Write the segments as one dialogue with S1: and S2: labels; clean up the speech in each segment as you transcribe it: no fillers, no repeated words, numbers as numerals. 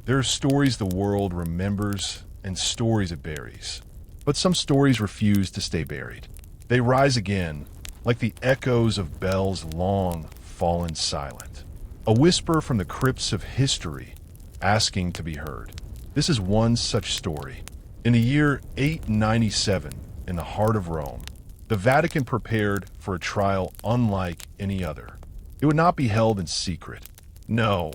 S1: There are stories the world remembers and stories it buries. But some stories refuse to stay buried. They rise again, like the echoes of bells long fallen silent. A whisper from the crypts of history, asking to be heard. This is one such story. In the year 897, in the heart of Rome, the Vatican prepared for a trial unlike any other. It would not be held in secret. No,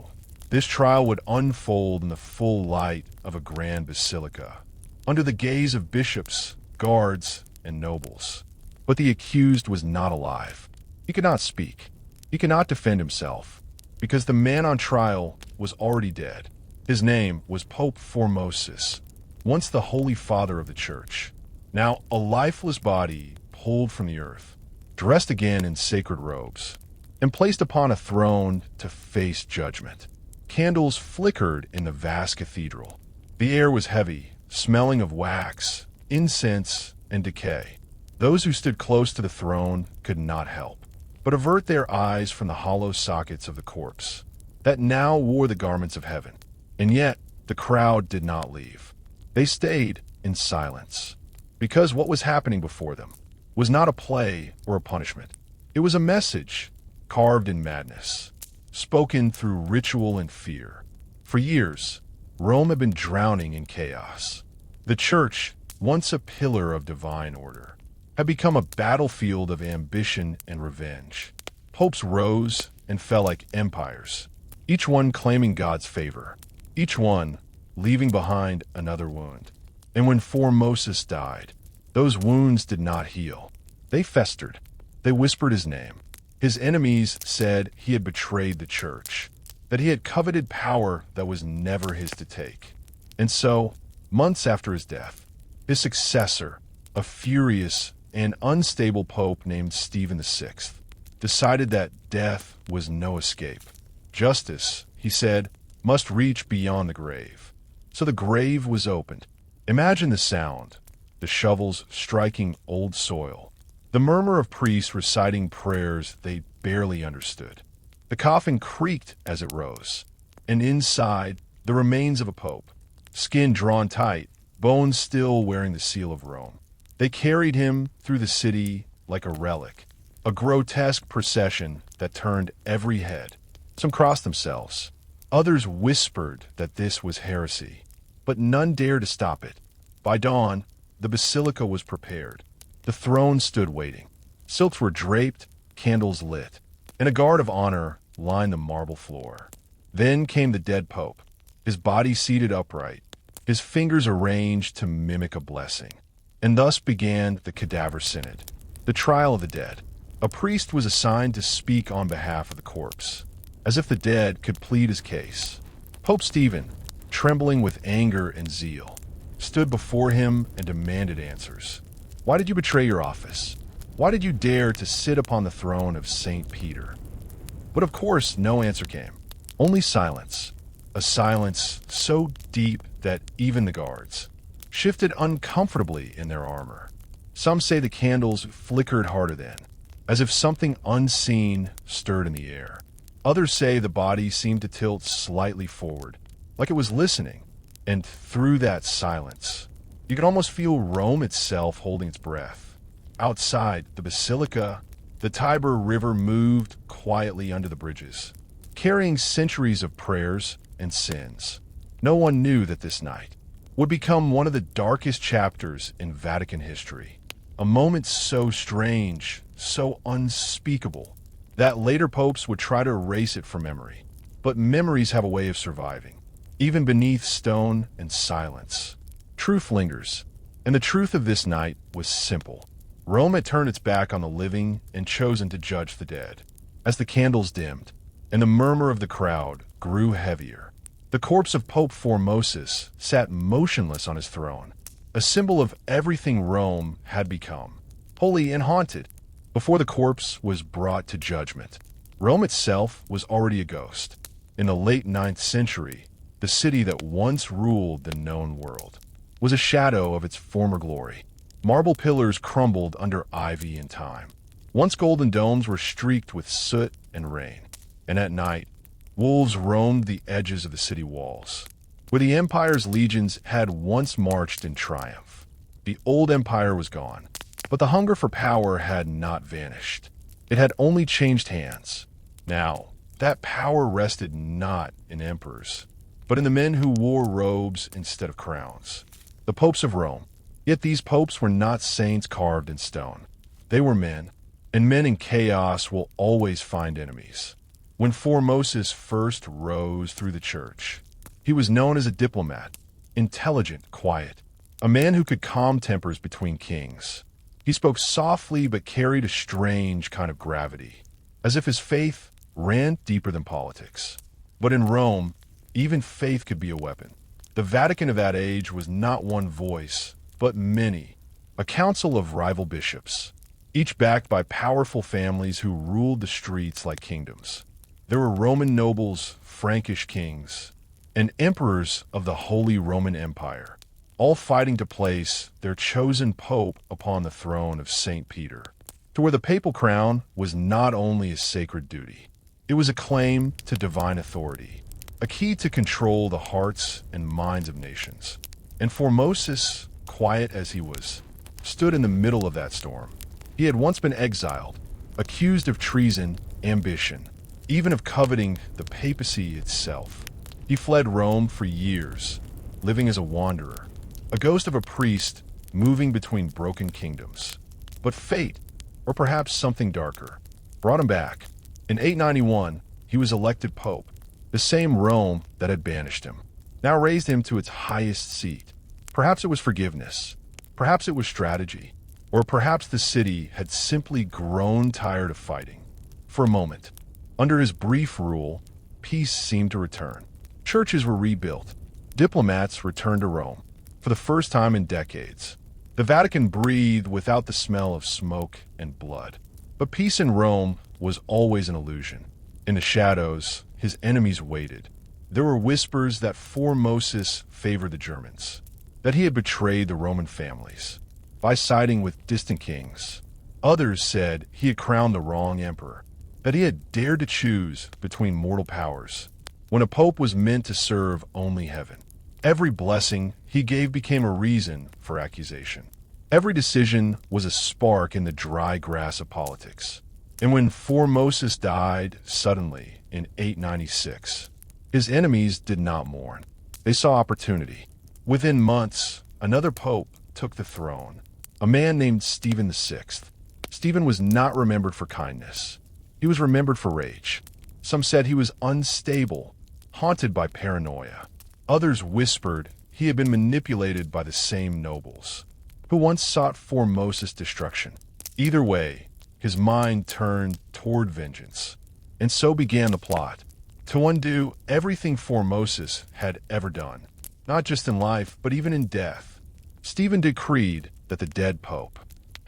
S1: this trial would unfold in the full light of a grand basilica, under the gaze of bishops, guards, and nobles. But the accused was not alive. He could not speak. He could not defend himself, because the man on trial was already dead. His name was Pope Formosus, once the Holy Father of the Church, now a lifeless body pulled from the earth, dressed again in sacred robes, and placed upon a throne to face judgment. Candles flickered in the vast cathedral. The air was heavy, smelling of wax, incense, and decay. Those who stood close to the throne could not help but avert their eyes from the hollow sockets of the corpse that now wore the garments of heaven. And yet, the crowd did not leave. They stayed in silence, because what was happening before them was not a play or a punishment. It was a message carved in madness, spoken through ritual and fear. For years, Rome had been drowning in chaos. The Church, once a pillar of divine order, had become a battlefield of ambition and revenge. Popes rose and fell like empires, each one claiming God's favor, each one leaving behind another wound. And when Formosus died, those wounds did not heal. They festered. They whispered his name. His enemies said he had betrayed the Church, that he had coveted power that was never his to take. And so, months after his death, his successor, a furious and unstable pope named Stephen VI, decided that death was no escape. Justice, he said, must reach beyond the grave. So the grave was opened. Imagine the sound, the shovels striking old soil, the murmur of priests reciting prayers they barely understood. The coffin creaked as it rose, and inside, the remains of a pope, skin drawn tight, bones still wearing the seal of Rome. They carried him through the city like a relic, a grotesque procession that turned every head. Some crossed themselves. Others whispered that this was heresy, but none dared to stop it. By dawn, the basilica was prepared. The throne stood waiting. Silks were draped, candles lit, and a guard of honor lined the marble floor. Then came the dead pope, his body seated upright, his fingers arranged to mimic a blessing. And thus began the Cadaver Synod, the trial of the dead. A priest was assigned to speak on behalf of the corpse, as if the dead could plead his case. Pope Stephen, trembling with anger and zeal, stood before him and demanded answers. Why did you betray your office? Why did you dare to sit upon the throne of St. Peter? But of course, no answer came. Only silence, a silence so deep that even the guards shifted uncomfortably in their armor. Some say the candles flickered harder then, as if something unseen stirred in the air. Others say the body seemed to tilt slightly forward, like it was listening. And through that silence, you could almost feel Rome itself holding its breath. Outside the basilica, the Tiber River moved quietly under the bridges, carrying centuries of prayers and sins. No one knew that this night would become one of the darkest chapters in Vatican history. A moment so strange, so unspeakable, that later popes would try to erase it from memory. But memories have a way of surviving, even beneath stone and silence. Truth lingers, and the truth of this night was simple. Rome had turned its back on the living and chosen to judge the dead. As the candles dimmed, and the murmur of the crowd grew heavier, the corpse of Pope Formosus sat motionless on his throne, a symbol of everything Rome had become, holy and haunted. Before the corpse was brought to judgment, Rome itself was already a ghost. In the late 9th century, the city that once ruled the known world was a shadow of its former glory. Marble pillars crumbled under ivy and time. Once golden domes were streaked with soot and rain, and at night, wolves roamed the edges of the city walls. where the empire's legions had once marched in triumph. The old empire was gone, but the hunger for power had not vanished. It had only changed hands. Now, that power rested not in emperors, but in the men who wore robes instead of crowns, the popes of Rome. Yet these popes were not saints carved in stone. They were men, and men in chaos will always find enemies. When Formosus first rose through the church, he was known as a diplomat, intelligent, quiet, a man who could calm tempers between kings. He spoke softly but carried a strange kind of gravity, as if his faith ran deeper than politics. But in Rome, even faith could be a weapon. The Vatican of that age was not one voice, but many, a council of rival bishops, each backed by powerful families who ruled the streets like kingdoms. There were Roman nobles, Frankish kings, and emperors of the Holy Roman Empire, all fighting to place their chosen pope upon the throne of St. Peter, to where the papal crown was not only a sacred duty, it was a claim to divine authority, a key to control the hearts and minds of nations. And Formosus, quiet as he was, stood in the middle of that storm. He had once been exiled, accused of treason, ambition, even of coveting the papacy itself. He fled Rome for years, living as a wanderer, a ghost of a priest moving between broken kingdoms. But fate, or perhaps something darker, brought him back. In 891, he was elected pope. The same Rome that had banished him now raised him to its highest seat. Perhaps it was forgiveness, perhaps it was strategy, or perhaps the city had simply grown tired of fighting. For a moment, under his brief rule, peace seemed to return. Churches were rebuilt. Diplomats returned to Rome. For the first time in decades, the Vatican breathed without the smell of smoke and blood. But peace in Rome was always an illusion. In the shadows, his enemies waited. There were whispers that Formosus favored the Germans, that he had betrayed the Roman families by siding with distant kings. Others said he had crowned the wrong emperor, that he had dared to choose between mortal powers, when a pope was meant to serve only heaven. Every blessing he gave became a reason for accusation. Every decision was a spark in the dry grass of politics. And when Formosus died suddenly in 896, his enemies did not mourn. They saw opportunity. Within months, another pope took the throne, a man named Stephen VI. Stephen was not remembered for kindness. He was remembered for rage. Some said he was unstable, haunted by paranoia. Others whispered he had been manipulated by the same nobles, who once sought Formosus' destruction. Either way, his mind turned toward vengeance. And so began the plot, to undo everything Formosus had ever done, not just in life, but even in death. Stephen decreed that the dead pope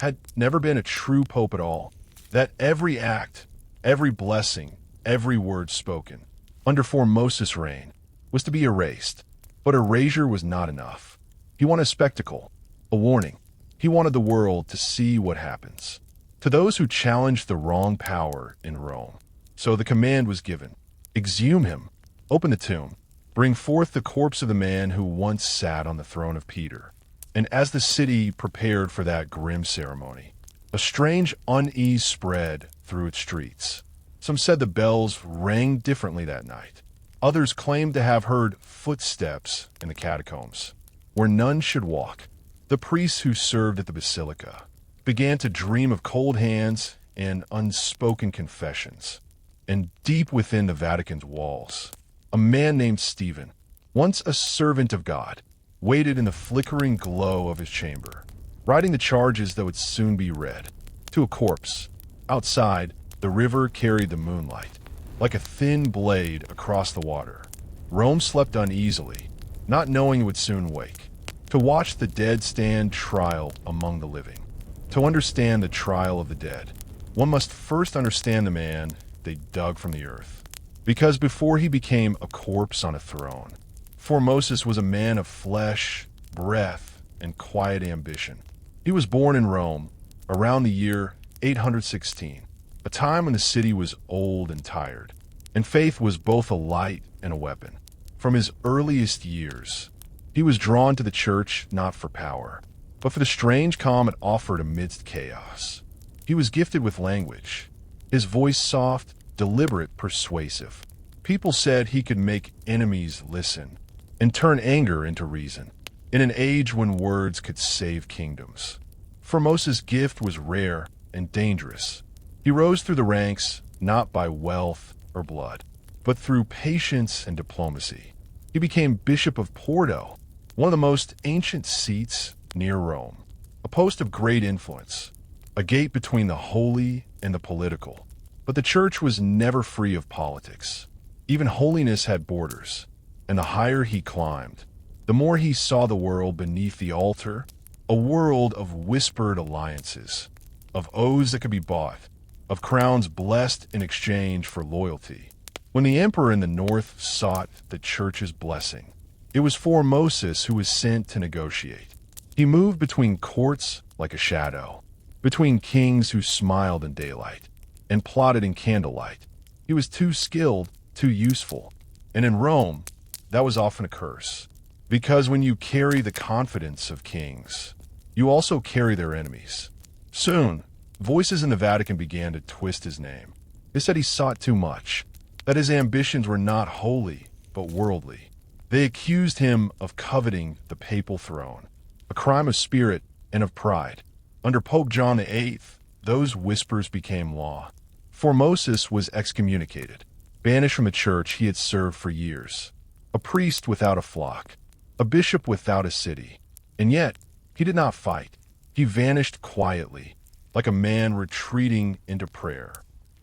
S1: had never been a true pope at all, that every act, every blessing, every word spoken under Formosus' reign was to be erased. But erasure was not enough. He wanted a spectacle, a warning. He wanted the world to see what happens to those who challenged the wrong power in Rome. So the command was given: exhume him, open the tomb, bring forth the corpse of the man who once sat on the throne of Peter. And as the city prepared for that grim ceremony, a strange unease spread through its streets. Some said the bells rang differently that night. Others claimed to have heard footsteps in the catacombs, where none should walk. The priests who served at the basilica began to dream of cold hands and unspoken confessions. And deep within the Vatican's walls, a man named Stephen, once a servant of God, waited in the flickering glow of his chamber, writing the charges that would soon be read to a corpse. Outside, the river carried the moonlight, like a thin blade across the water. Rome slept uneasily, not knowing it would soon wake, to watch the dead stand trial among the living. To understand the trial of the dead, one must first understand the man they dug from the earth. Because before he became a corpse on a throne, Formosus was a man of flesh, breath, and quiet ambition. He was born in Rome around the year 816, a time when the city was old and tired, and faith was both a light and a weapon. From his earliest years, he was drawn to the church not for power, but for the strange calm it offered amidst chaos. He was gifted with language, his voice soft, deliberate, persuasive. People said he could make enemies listen and turn anger into reason, in an age when words could save kingdoms. Formosus' gift was rare and dangerous. He rose through the ranks not by wealth or blood, but through patience and diplomacy. He became Bishop of Porto, one of the most ancient seats near Rome, a post of great influence, a gate between the holy and the political. But the church was never free of politics. Even holiness had borders, and the higher he climbed, the more he saw the world beneath the altar, a world of whispered alliances, of oaths that could be bought, of crowns blessed in exchange for loyalty. When the emperor in the north sought the church's blessing, it was Formosus who was sent to negotiate. He moved between courts like a shadow, between kings who smiled in daylight and plotted in candlelight. He was too skilled, too useful, and in Rome, that was often a curse. Because when you carry the confidence of kings, you also carry their enemies. Soon, voices in the Vatican began to twist his name. They said he sought too much, that his ambitions were not holy, but worldly. They accused him of coveting the papal throne, a crime of spirit and of pride. Under Pope John VIII, those whispers became law. Formosus was excommunicated, banished from the church he had served for years, a priest without a flock, a bishop without a city. And yet, he did not fight. He vanished quietly, like a man retreating into prayer.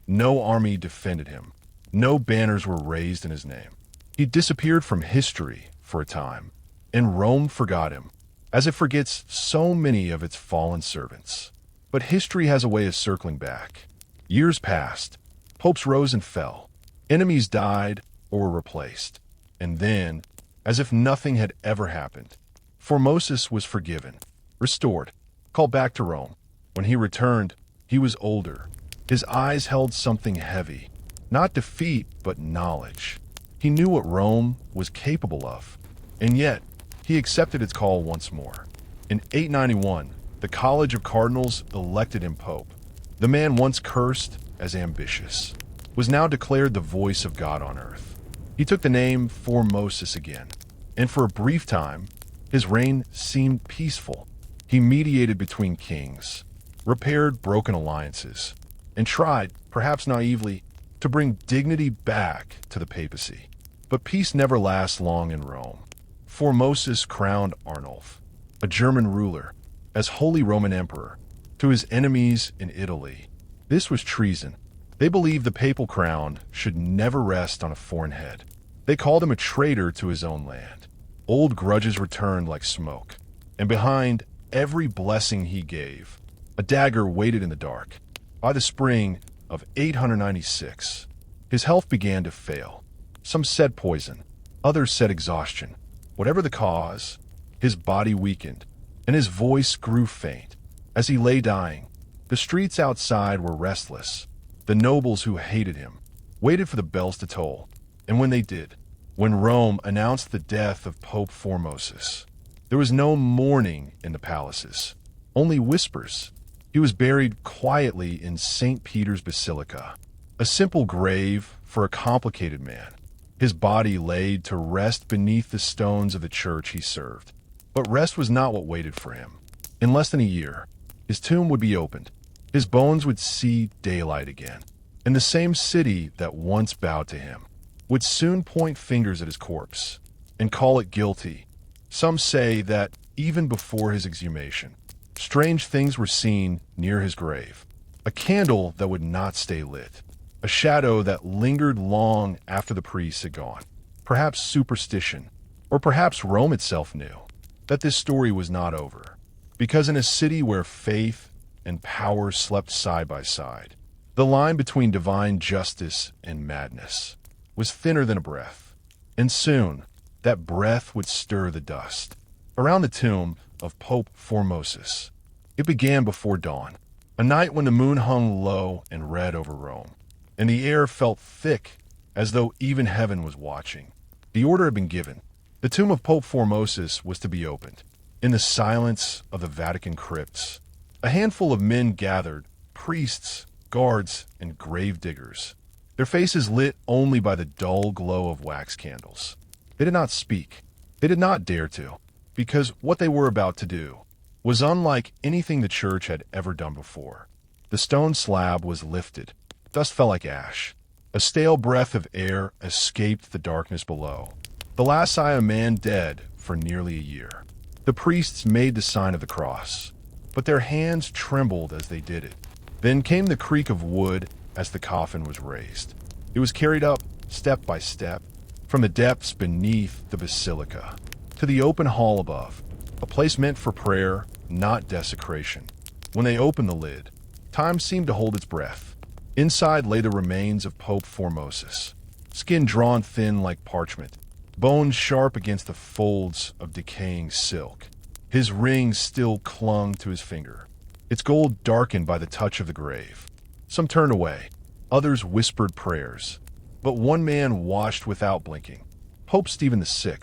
S1: No army defended him. No banners were raised in his name. He disappeared from history for a time, and Rome forgot him, as it forgets so many of its fallen servants. But history has a way of circling back. Years passed. Popes rose and fell. Enemies died or were replaced. And then, as if nothing had ever happened, Formosus was forgiven, restored, called back to Rome. When he returned, he was older. His eyes held something heavy, not defeat, but knowledge. He knew what Rome was capable of, and yet he accepted its call once more. In 891, the College of Cardinals elected him pope. The man once cursed as ambitious was now declared the voice of God on earth. He took the name Formosus again, and for a brief time, his reign seemed peaceful. He mediated between kings, repaired broken alliances, and tried, perhaps naively, to bring dignity back to the papacy. But peace never lasts long in Rome. Formosus crowned Arnulf, a German ruler, as Holy Roman Emperor, to his enemies in Italy. This was treason. They believed the papal crown should never rest on a foreign head. They called him a traitor to his own land. Old grudges returned like smoke, and behind every blessing he gave, a dagger waited in the dark. By the spring of 896, his health began to fail. Some said poison, others said exhaustion. Whatever the cause, his body weakened, and his voice grew faint. As he lay dying, the streets outside were restless. The nobles who hated him waited for the bells to toll, and when they did, when Rome announced the death of Pope Formosus, there was no mourning in the palaces, only whispers. He was buried quietly in St. Peter's Basilica, a simple grave for a complicated man. His body laid to rest beneath the stones of the church he served. But rest was not what waited for him. In less than a year, his tomb would be opened. His bones would see daylight again, and the same city that once bowed to him would soon point fingers at his corpse and call it guilty. Some say that even before his exhumation, strange things were seen near his grave. A candle that would not stay lit, a shadow that lingered long after the priests had gone. Perhaps superstition, or perhaps Rome itself knew that this story was not over, because in a city where faith and power slept side by side, the line between divine justice and madness was thinner than a breath, and soon that breath would stir the dust. Around the tomb of Pope Formosus, it began before dawn, a night when the moon hung low and red over Rome, and the air felt thick as though even heaven was watching. The order had been given. The tomb of Pope Formosus was to be opened. In the silence of the Vatican crypts, a handful of men gathered, priests, guards, and grave diggers, their faces lit only by the dull glow of wax candles. They did not speak. They did not dare to, because what they were about to do was unlike anything the church had ever done before. The stone slab was lifted. Dust fell like ash. A stale breath of air escaped the darkness below. The last sigh of a man dead for nearly a year. The priests made the sign of the cross, but their hands trembled as they did it. Then came the creak of wood as the coffin was raised. It was carried up, step by step, from the depths beneath the basilica to the open hall above, a place meant for prayer, not desecration. When they opened the lid, time seemed to hold its breath. Inside lay the remains of Pope Formosus, skin drawn thin like parchment, bones sharp against the folds of decaying silk. His ring still clung to his finger, its gold darkened by the touch of the grave. Some turned away, others whispered prayers, but one man watched without blinking. Pope Stephen VI.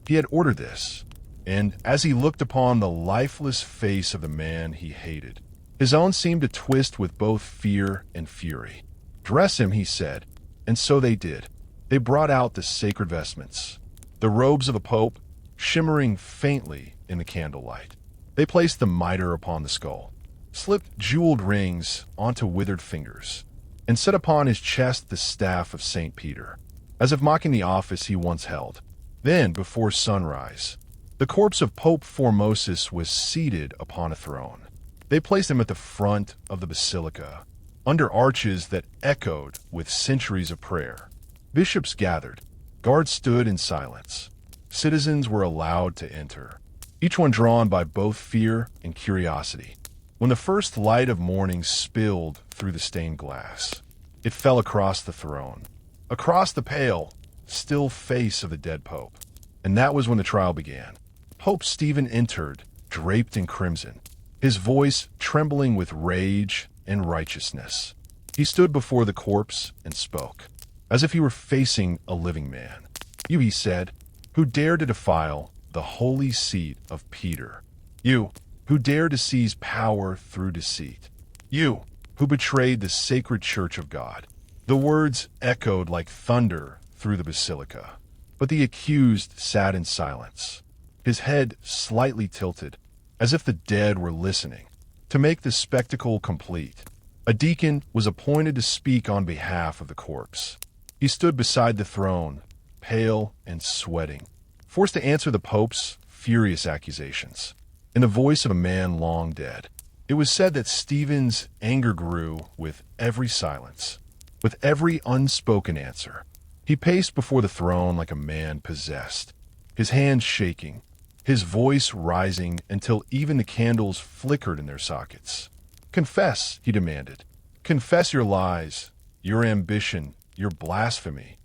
S1: He had ordered this, and as he looked upon the lifeless face of the man he hated, his own seemed to twist with both fear and fury. "Dress him," he said, and so they did. They brought out the sacred vestments, the robes of a pope, shimmering faintly in the candlelight. They placed the mitre upon the skull, slipped jeweled rings onto withered fingers, and set upon his chest the staff of St. Peter, as if mocking the office he once held. Then, before sunrise, the corpse of Pope Formosus was seated upon a throne. They placed him at the front of the basilica, under arches that echoed with centuries of prayer. Bishops gathered. Guards stood in silence. Citizens were allowed to enter, each one drawn by both fear and curiosity. When the first light of morning spilled through the stained glass, it fell across the throne, across the pale, still face of the dead pope. And that was when the trial began. Pope Stephen entered, draped in crimson, his voice trembling with rage and righteousness. He stood before the corpse and spoke, as if he were facing a living man. "You," he said, "who dare to defile the holy seat of Peter. You, who dare to seize power through deceit. You, who betrayed the sacred church of God." The words echoed like thunder through the basilica, but the accused sat in silence, his head slightly tilted, as if the dead were listening. To make the spectacle complete, a deacon was appointed to speak on behalf of the corpse. He stood beside the throne, pale and sweating, forced to answer the Pope's furious accusations, in the voice of a man long dead. It was said that Stephen's anger grew with every silence, with every unspoken answer. He paced before the throne like a man possessed, his hands shaking, his voice rising until even the candles flickered in their sockets. "Confess," he demanded. "Confess your lies, your ambition, your blasphemy."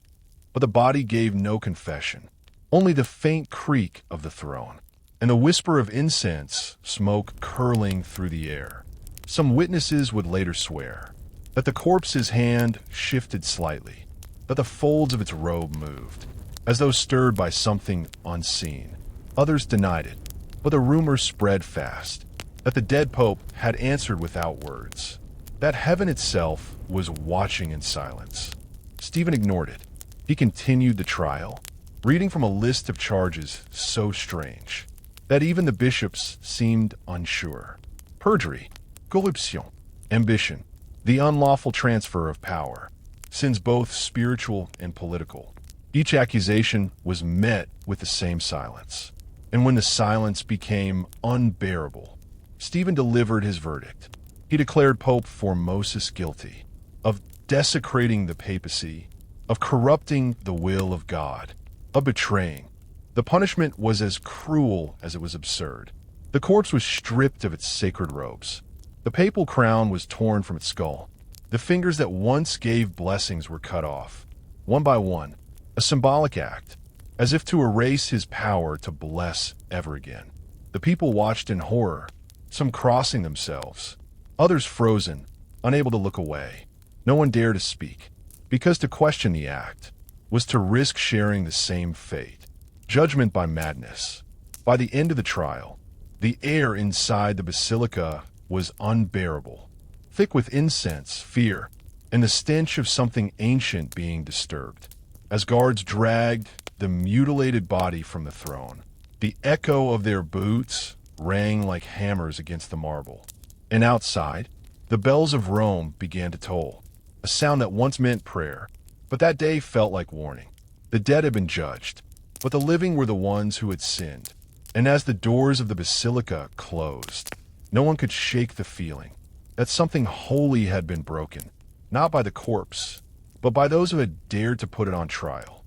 S1: But the body gave no confession, only the faint creak of the throne, and the whisper of incense smoke curling through the air. Some witnesses would later swear that the corpse's hand shifted slightly, that the folds of its robe moved, as though stirred by something unseen. Others denied it, but the rumor spread fast that the dead pope had answered without words, that heaven itself was watching in silence. Stephen ignored it. He continued the trial, reading from a list of charges so strange that even the bishops seemed unsure. Perjury, corruption, ambition, the unlawful transfer of power, sins both spiritual and political. Each accusation was met with the same silence. And when the silence became unbearable, Stephen delivered his verdict. He declared Pope Formosus guilty of desecrating the papacy, of corrupting the will of God, of betraying. The punishment was as cruel as it was absurd. The corpse was stripped of its sacred robes. The papal crown was torn from its skull. The fingers that once gave blessings were cut off, one by one, a symbolic act, as if to erase his power to bless ever again. The people watched in horror, some crossing themselves, others frozen, unable to look away. No one dared to speak, because to question the act was to risk sharing the same fate. Judgment by madness. By the end of the trial, the air inside the basilica was unbearable, thick with incense, fear, and the stench of something ancient being disturbed. As guards dragged the mutilated body from the throne, the echo of their boots rang like hammers against the marble. And outside, the bells of Rome began to toll, a sound that once meant prayer, but that day felt like warning. The dead had been judged, but the living were the ones who had sinned. And as the doors of the basilica closed, no one could shake the feeling that something holy had been broken, not by the corpse, but by those who had dared to put it on trial.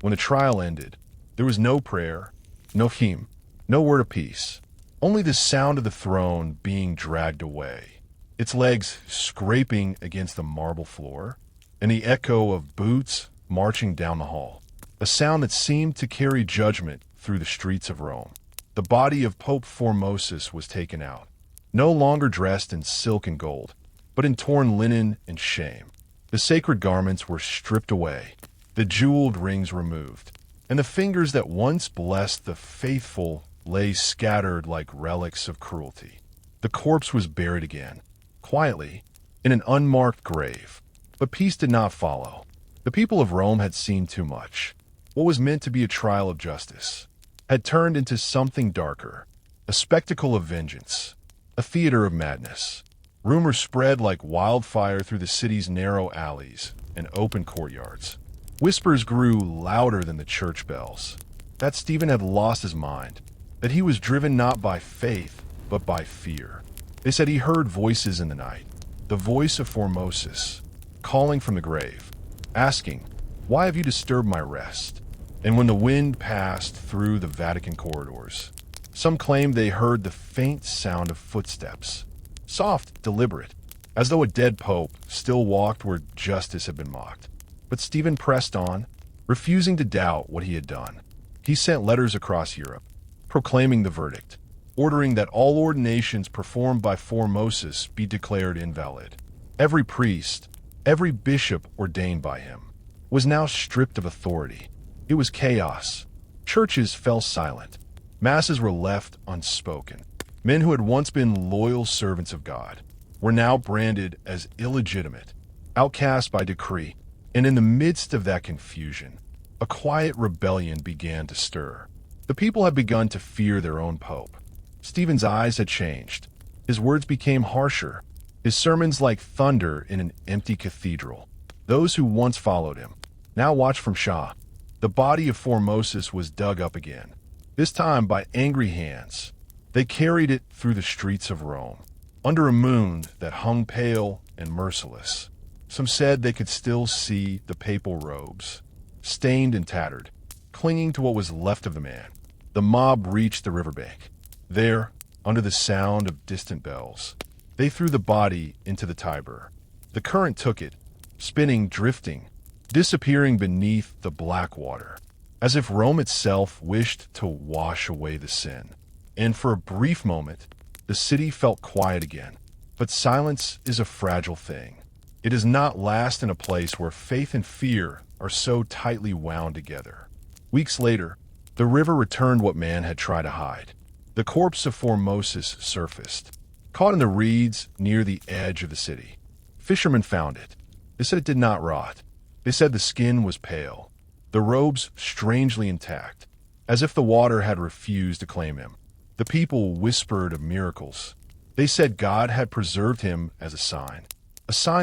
S1: When the trial ended, there was no prayer, no hymn, no word of peace, only the sound of the throne being dragged away, its legs scraping against the marble floor, and the echo of boots marching down the hall, a sound that seemed to carry judgment through the streets of Rome. The body of Pope Formosus was taken out, no longer dressed in silk and gold, but in torn linen and shame. The sacred garments were stripped away, the jeweled rings removed, and the fingers that once blessed the faithful lay scattered like relics of cruelty. The corpse was buried again, quietly, in an unmarked grave. But peace did not follow. The people of Rome had seen too much. What was meant to be a trial of justice had turned into something darker, a spectacle of vengeance, a theater of madness. Rumors spread like wildfire through the city's narrow alleys and open courtyards. Whispers grew louder than the church bells, that Stephen had lost his mind, that he was driven not by faith, but by fear. They said he heard voices in the night, the voice of Formosus, calling from the grave, asking, "Why have you disturbed my rest?" And when the wind passed through the Vatican corridors, some claimed they heard the faint sound of footsteps, soft, deliberate, as though a dead pope still walked where justice had been mocked. But Stephen pressed on, refusing to doubt what he had done. He sent letters across Europe, proclaiming the verdict, ordering that all ordinations performed by Formosus be declared invalid. Every priest, every bishop ordained by him, was now stripped of authority. It was chaos. Churches fell silent. Masses were left unspoken. Men who had once been loyal servants of God were now branded as illegitimate, outcast by decree. And in the midst of that confusion, a quiet rebellion began to stir. The people had begun to fear their own pope. Stephen's eyes had changed. His words became harsher, his sermons like thunder in an empty cathedral. Those who once followed him now watched from Shah. The body of Formosus was dug up again, this time by angry hands. They carried it through the streets of Rome, under a moon that hung pale and merciless. Some said they could still see the papal robes, stained and tattered, clinging to what was left of the man. The mob reached the riverbank. There, under the sound of distant bells, they threw the body into the Tiber. The current took it, spinning, drifting, disappearing beneath the black water, as if Rome itself wished to wash away the sin. And for a brief moment, the city felt quiet again. But silence is a fragile thing. It does not last in a place where faith and fear are so tightly wound together. Weeks later, the river returned what man had tried to hide. The corpse of Formosus surfaced, caught in the reeds near the edge of the city. Fishermen found it. They said it did not rot. They said the skin was pale, the robes strangely intact, as if the water had refused to claim him. The people whispered of miracles. They said God had preserved him as a sign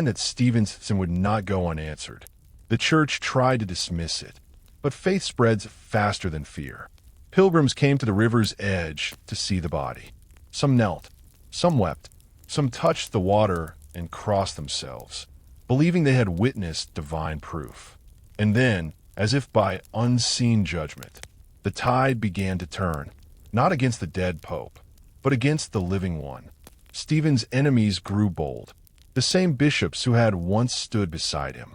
S1: that Stephen's sin would not go unanswered. The church tried to dismiss it, but faith spreads faster than fear. Pilgrims came to the river's edge to see the body. Some knelt, some wept, some touched the water and crossed themselves, believing they had witnessed divine proof. And then, as if by unseen judgment, the tide began to turn, not against the dead pope, but against the living one. Stephen's enemies grew bold. The same bishops who had once stood beside him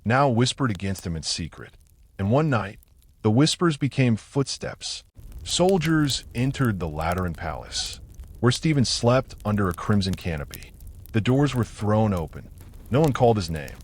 S1: now whispered against him in secret. And one night, the whispers became footsteps. Soldiers entered the Lateran Palace, where Stephen slept under a crimson canopy. The doors were thrown open. No one called his name.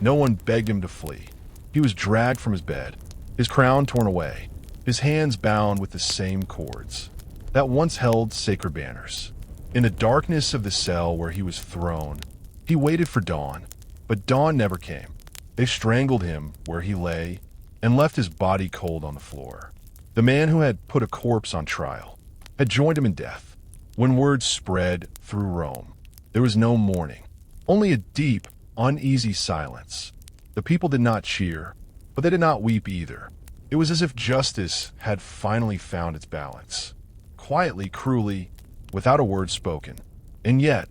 S1: No one begged him to flee. He was dragged from his bed, his crown torn away, his hands bound with the same cords that once held sacred banners. In the darkness of the cell where he was thrown, he waited for dawn, but dawn never came. They strangled him where he lay and left his body cold on the floor. The man who had put a corpse on trial had joined him in death. When word spread through Rome, there was no mourning, only a deep, uneasy silence. The people did not cheer, but they did not weep either. It was as if justice had finally found its balance. Quietly, cruelly, without a word spoken. And yet,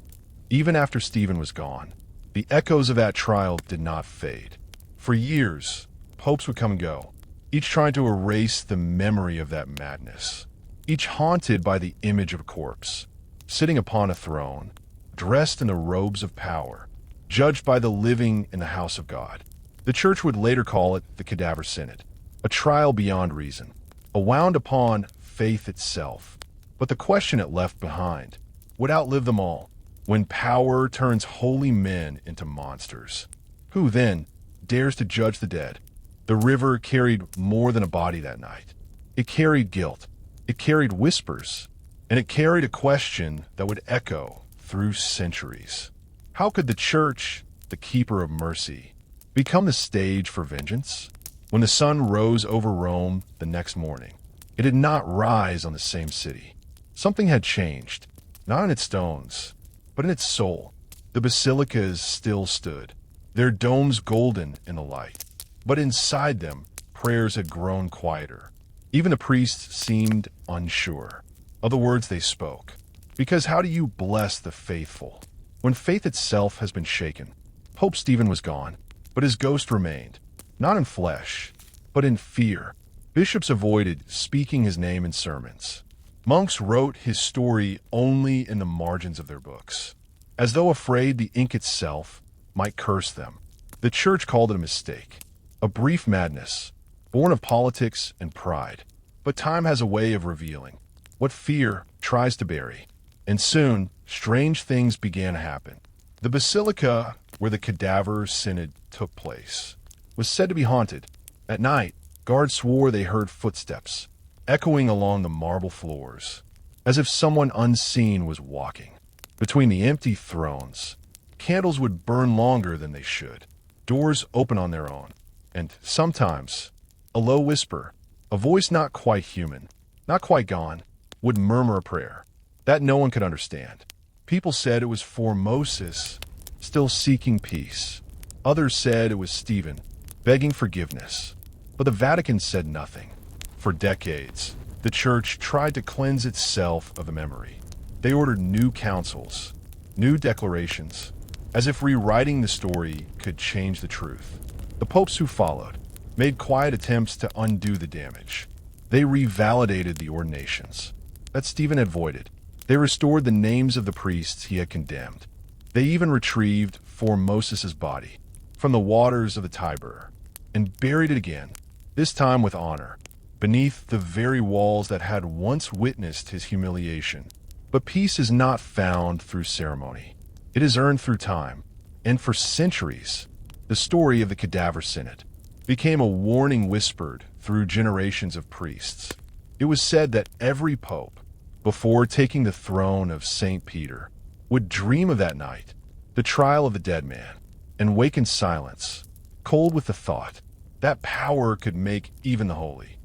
S1: even after Stephen was gone, the echoes of that trial did not fade. For years, popes would come and go, each trying to erase the memory of that madness, each haunted by the image of a corpse, sitting upon a throne, dressed in the robes of power, judged by the living in the house of God. The Church would later call it the Cadaver Synod, a trial beyond reason, a wound upon faith itself. But the question it left behind would outlive them all. When power turns holy men into monsters, who then dares to judge the dead? The river carried more than a body that night. It carried guilt, it carried whispers, and it carried a question that would echo through centuries. How could the Church, the keeper of mercy, become the stage for vengeance? When the sun rose over Rome the next morning, it did not rise on the same city. Something had changed, not in its stones, but in its soul. The basilicas still stood, their domes golden in the light. But inside them, prayers had grown quieter. Even the priests seemed unsure of the words they spoke. Because how do you bless the faithful when faith itself has been shaken? Pope Stephen was gone, but his ghost remained, not in flesh, but in fear. Bishops avoided speaking his name in sermons. Monks wrote his story only in the margins of their books, as though afraid the ink itself might curse them. The Church called it a mistake, a brief madness, born of politics and pride. But time has a way of revealing what fear tries to bury. And soon, strange things began to happen. The basilica where the Cadaver Synod took place was said to be haunted. At night, guards swore they heard footsteps echoing along the marble floors, as if someone unseen was walking. Between the empty thrones, candles would burn longer than they should, doors open on their own, and sometimes a low whisper, a voice not quite human, not quite gone, would murmur a prayer that no one could understand. People said it was Formosus still seeking peace. Others said it was Stephen begging forgiveness. But the Vatican said nothing. For decades, the Church tried to cleanse itself of the memory. They ordered new councils, new declarations, as if rewriting the story could change the truth. The popes who followed made quiet attempts to undo the damage. They revalidated the ordinations that Stephen had voided. They restored the names of the priests he had condemned. They even retrieved Formosus's body from the waters of the Tiber and buried it again, this time with honor, beneath the very walls that had once witnessed his humiliation. But peace is not found through ceremony. It is earned through time. And for centuries, the story of the Cadaver Synod became a warning whispered through generations of priests. It was said that every pope, before taking the throne of St. Peter, would dream of that night, the trial of the dead man, and wake in silence, cold with the thought that power could make even the holy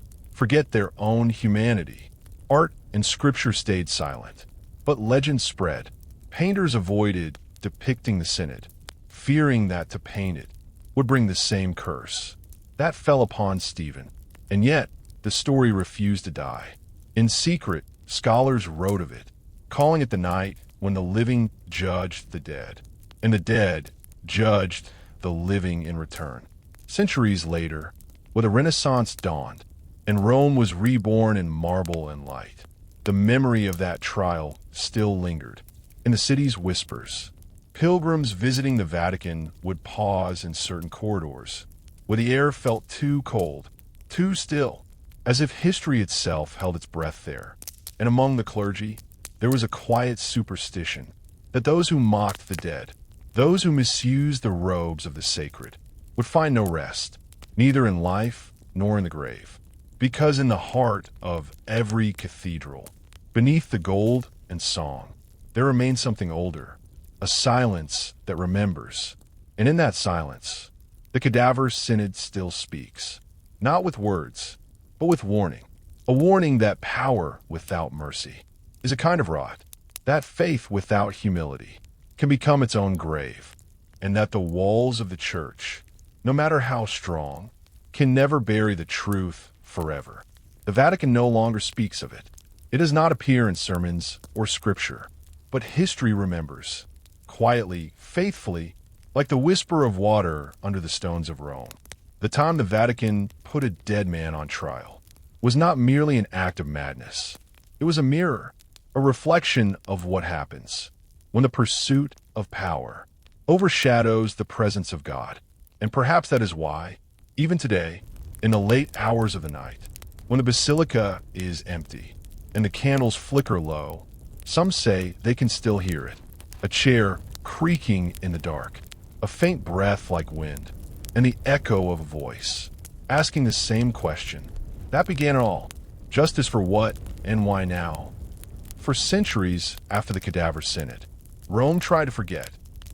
S1: forget their own humanity. Art and scripture stayed silent, but legend spread. Painters avoided depicting the synod, fearing that to paint it would bring the same curse. That fell upon Stephen, and yet the story refused to die. In secret, scholars wrote of it, calling it the night when the living judged the dead, and the dead judged the living in return. Centuries later, when the Renaissance dawned, and Rome was reborn in marble and light, the memory of that trial still lingered. In the city's whispers, pilgrims visiting the Vatican would pause in certain corridors, where the air felt too cold, too still, as if history itself held its breath there. And among the clergy, there was a quiet superstition that those who mocked the dead, those who misused the robes of the sacred, would find no rest. neither in life nor in the grave. Because in the heart of every cathedral, beneath the gold and song, there remains something older, a silence that remembers. And in that silence, the Cadaver Synod still speaks, not with words, but with warning. A warning that power without mercy is a kind of rot, that faith without humility can become its own grave, and that the walls of the church, no matter how strong, can never bury the truth forever. The Vatican no longer speaks of it. It does not appear in sermons or scripture, but history remembers, quietly, faithfully, like the whisper of water under the stones of Rome. The time the Vatican put a dead man on trial was not merely an act of madness. It was a mirror, a reflection of what happens when the pursuit of power overshadows the presence of God. And perhaps that is why, even today, in the late hours of the night, when the basilica is empty and the candles flicker low, some say they can still hear it. A chair creaking in the dark, a faint breath like wind, and the echo of a voice asking the same question. That began it all. Justice for what and why now? For centuries after the Cadaver Synod, Rome tried to forget.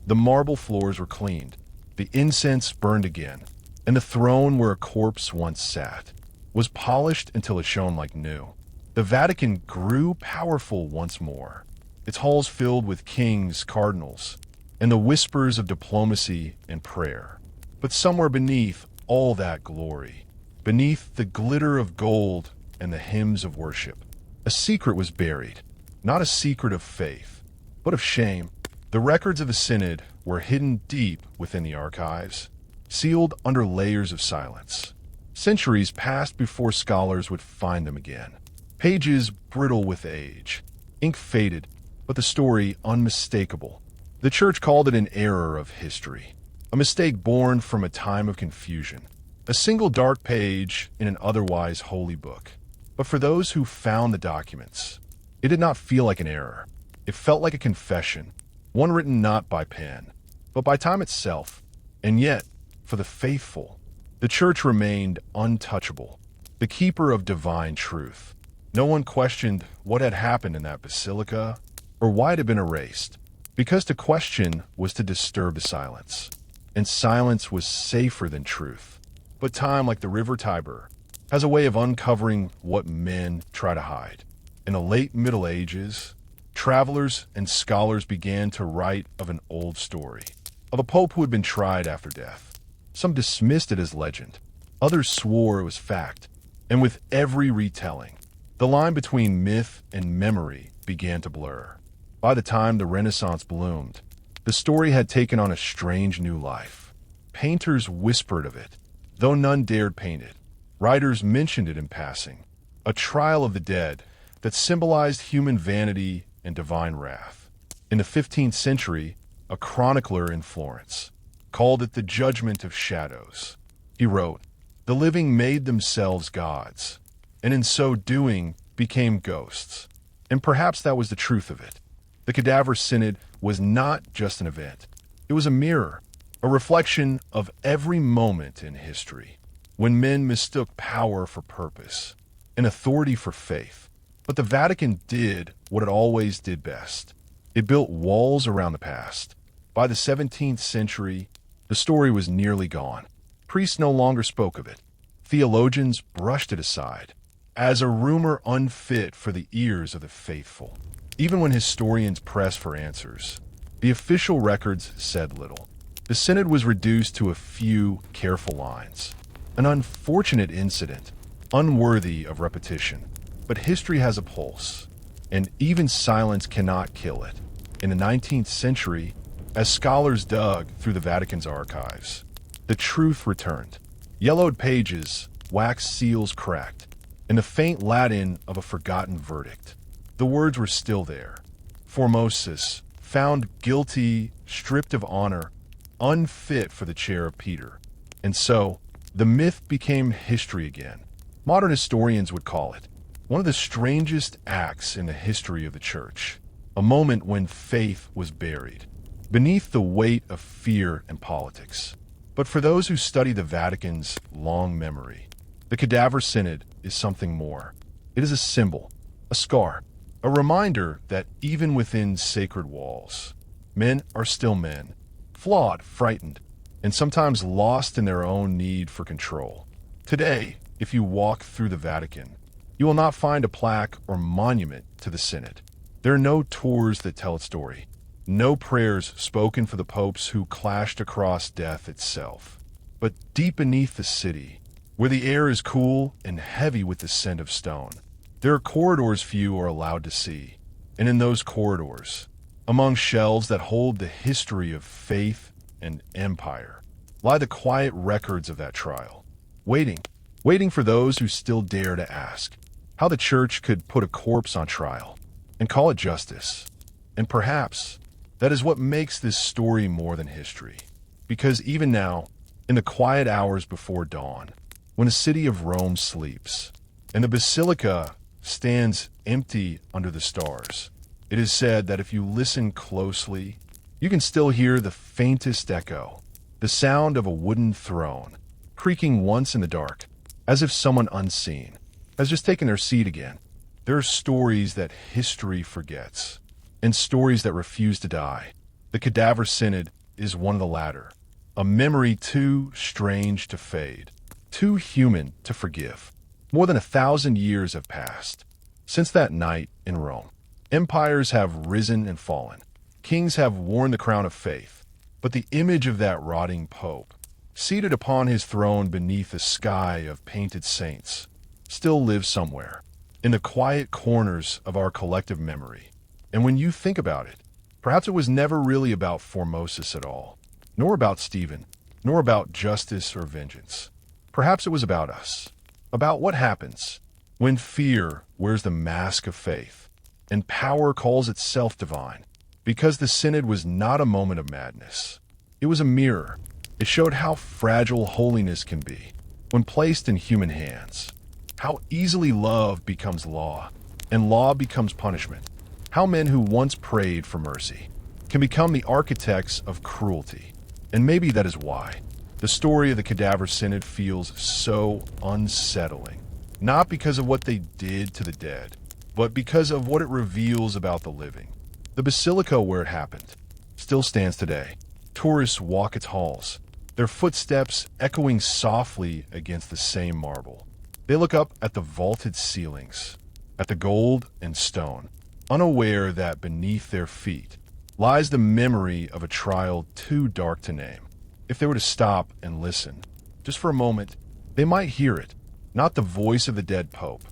S1: The marble floors were cleaned, the incense burned again, and the throne where a corpse once sat was polished until it shone like new. The Vatican grew powerful once more, its halls filled with kings, cardinals, and the whispers of diplomacy and prayer. But somewhere beneath all that glory, beneath the glitter of gold and the hymns of worship, a secret was buried, not a secret of faith, but of shame. The records of the Synod were hidden deep within the archives, sealed under layers of silence. Centuries passed before scholars would find them again. Pages brittle with age, ink faded, but the story unmistakable. The Church called it an error of history, a mistake born from a time of confusion, a single dark page in an otherwise holy book. But for those who found the documents, it did not feel like an error. It felt like a confession, one written not by pen, but by time itself. And yet, for the faithful, the Church remained untouchable, the keeper of divine truth. No one questioned what had happened in that basilica or why it had been erased, because to question was to disturb the silence, and silence was safer than truth. But time, like the river Tiber, has a way of uncovering what men try to hide. In the late Middle Ages, travelers and scholars began to write of an old story, of a pope who had been tried after death. Some dismissed it as legend, others swore it was fact, and with every retelling, the line between myth and memory began to blur. By the time the Renaissance bloomed, the story had taken on a strange new life. Painters whispered of it, though none dared paint it. Writers mentioned it in passing, a trial of the dead that symbolized human vanity and divine wrath. In the 15th century, a chronicler in Florence called it the judgment of shadows. He wrote, "The living made themselves gods, and in so doing became ghosts." And perhaps that was the truth of it. The Cadaver Synod was not just an event. It was a mirror, a reflection of every moment in history, when men mistook power for purpose and authority for faith. But the Vatican did what it always did best. It built walls around the past. By the 17th century, the story was nearly gone. Priests no longer spoke of it. Theologians brushed it aside as a rumor unfit for the ears of the faithful. Even when historians pressed for answers, the official records said little. The Synod was reduced to a few careful lines. An unfortunate incident, unworthy of repetition. But history has a pulse, and even silence cannot kill it. In the 19th century, as scholars dug through the Vatican's archives, the truth returned. Yellowed pages, wax seals cracked, and the faint Latin of a forgotten verdict. The words were still there. Formosus, found guilty, stripped of honor, unfit for the chair of Peter. And so, the myth became history again. Modern historians would call it one of the strangest acts in the history of the Church, a moment when faith was buried beneath the weight of fear and politics. But for those who study the Vatican's long memory, the Cadaver Synod is something more. It is a symbol, a scar, a reminder that even within sacred walls, men are still men, flawed, frightened, and sometimes lost in their own need for control. Today, if you walk through the Vatican, you will not find a plaque or monument to the Synod. There are no tours that tell its story, no prayers spoken for the popes who clashed across death itself. But deep beneath the city, where the air is cool and heavy with the scent of stone, there are corridors few are allowed to see. And in those corridors, among shelves that hold the history of faith and empire, lie the quiet records of that trial, waiting for those who still dare to ask how the church could put a corpse on trial and call it justice. And perhaps that is what makes this story more than history. Because even now, in the quiet hours before dawn, when the city of Rome sleeps, and the basilica stands empty under the stars, it is said that if you listen closely, you can still hear the faintest echo, the sound of a wooden throne, creaking once in the dark, as if someone unseen has just taken their seat again. There are stories that history forgets, and stories that refuse to die. The Cadaver Synod is one of the latter, a memory too strange to fade, too human to forgive. More than 1,000 years have passed since that night in Rome. Empires have risen and fallen. Kings have worn the crown of faith. But the image of that rotting pope, seated upon his throne beneath a sky of painted saints, still lives somewhere, in the quiet corners of our collective memory. And when you think about it, perhaps it was never really about Formosus at all, nor about Stephen, nor about justice or vengeance. Perhaps it was about us, about what happens when fear wears the mask of faith and power calls itself divine. Because the Synod was not a moment of madness. It was a mirror. It showed how fragile holiness can be when placed in human hands, how easily love becomes law, and law becomes punishment. How men who once prayed for mercy can become the architects of cruelty. And maybe that is why the story of the Cadaver Synod feels so unsettling. Not because of what they did to the dead, but because of what it reveals about the living. The basilica where it happened still stands today. Tourists walk its halls, their footsteps echoing softly against the same marble. They look up at the vaulted ceilings, at the gold and stone, unaware that beneath their feet lies the memory of a trial too dark to name. If they were to stop and listen, just for a moment, they might hear it, not the voice of the dead pope,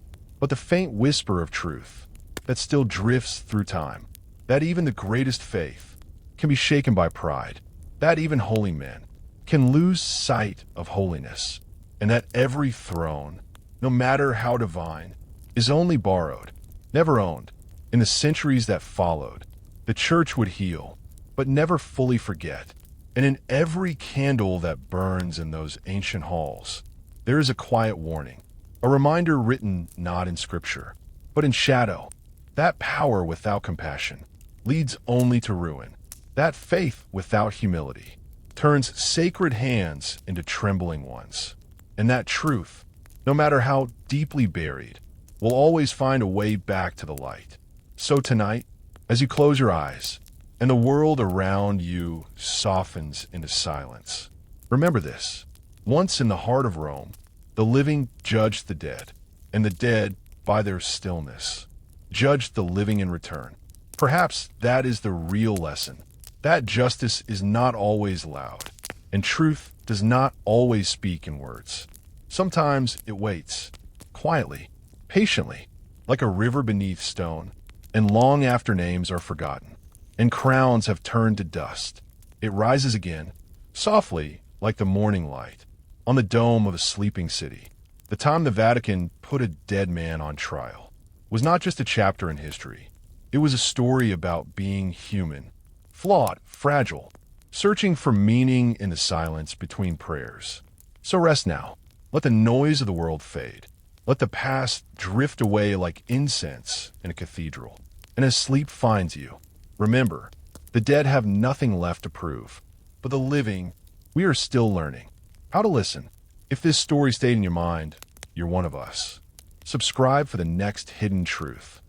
S1: but the faint whisper of truth that still drifts through time, that even the greatest faith can be shaken by pride, that even holy men can lose sight of holiness, and that every throne, no matter how divine, is only borrowed, never owned. In the centuries that followed, the church would heal, but never fully forget. And in every candle that burns in those ancient halls, there is a quiet warning, a reminder written not in scripture, but in shadow. That power without compassion leads only to ruin. That faith without humility turns sacred hands into trembling ones. And that truth, no matter how deeply buried, will always find a way back to the light. So tonight, as you close your eyes and the world around you softens into silence, remember this. Once in the heart of Rome, the living judged the dead, and the dead, by their stillness, judged the living in return. Perhaps that is the real lesson, that justice is not always loud, and truth does not always speak in words. Sometimes it waits, quietly, patiently, like a river beneath stone, and long after names are forgotten, and crowns have turned to dust, it rises again, softly like the morning light, on the dome of a sleeping city. The time the Vatican put a dead man on trial was not just a chapter in history. It was a story about being human, flawed, fragile, searching for meaning in the silence between prayers. So rest now. Let the noise of the world fade. Let the past drift away like incense in a cathedral. And as sleep finds you, remember, the dead have nothing left to prove, but the living We are still learning how to listen. If this story stayed in your mind, you're one of us. Subscribe for the next hidden truth.